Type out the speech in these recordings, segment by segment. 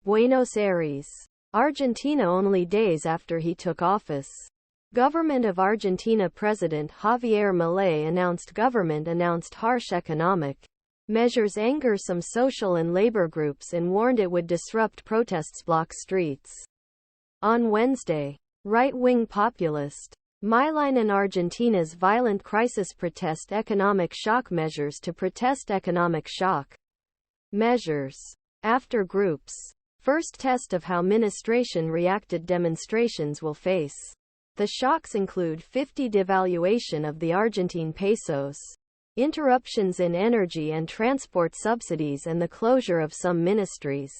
Buenos Aires, Argentina. Only days after he took office, Government of Argentina President Javier Milei announced harsh economic measures anger some social and labor groups and warned it would disrupt protests, block streets. On Wednesday, right-wing populist Milei'nin Argentina's violent crisis protest economic shock measures to protest economic shock measures. After groups' first test of how ministration reacted, demonstrations will face. The shocks include 50 devaluation of the Argentine pesos, interruptions in energy and transport subsidies, and the closure of some ministries.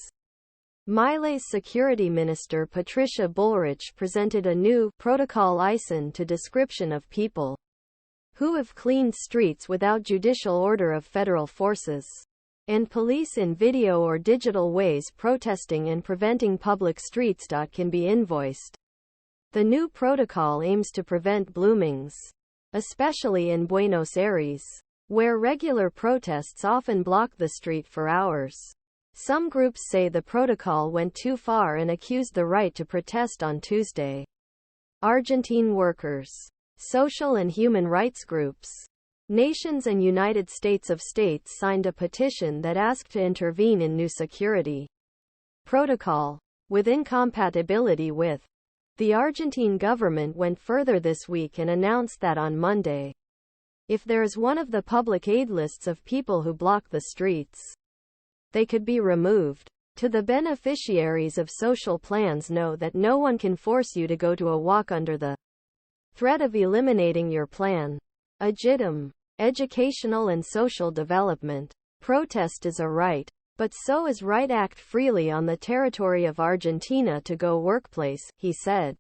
Milei's security minister Patricia Bullrich presented a new protocol.with to description of people who have cleaned streets without judicial order of federal forces and police in video or digital ways protesting and preventing public streets.can be invoiced. The new protocol aims to prevent bloomings, especially in Buenos Aires, where regular protests often block the street for hours. Some groups say the protocol went too far and accused the right to protest on Tuesday. Argentine workers, social and human rights groups, nations and United States of States signed a petition that asked to intervene in new security protocol with incompatibility with. The Argentine government went further this week and announced that on Monday, if there is one of the public aid lists of people who block the streets, they could be removed. To the beneficiaries of social plans, know that no one can force you to go to a walk under the threat of eliminating your plan. Eğitim, educational and social development. Protest is a right, but so is right act freely on the territory of Argentina to go workplace, he said.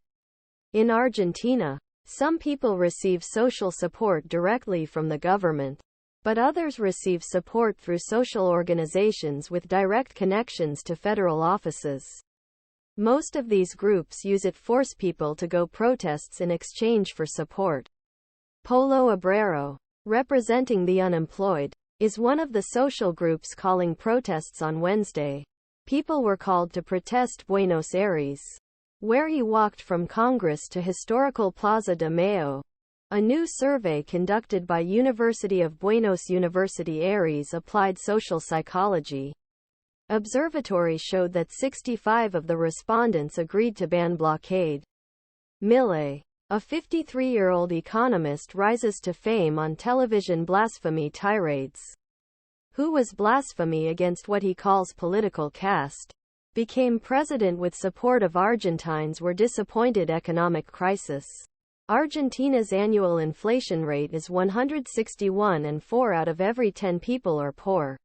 In Argentina, some people receive social support directly from the government, but others receive support through social organizations with direct connections to federal offices. Most of these groups use it force people to go protests in exchange for support. Polo Obrero, representing the unemployed, is one of the social groups calling protests on Wednesday. People were called to protest Buenos Aires, where he walked from Congress to Historical Plaza de Mayo. A new survey conducted by University of Buenos Aires Applied Social Psychology Observatory showed that 65 of the respondents agreed to ban blockade. Millei, a 53-year-old economist, rises to fame on television blasphemy tirades. Who was blasphemy against what he calls political caste, became president with support of Argentines were disappointed economic crisis. Argentina's annual inflation rate is 161 and 4 out of every 10 people are poor.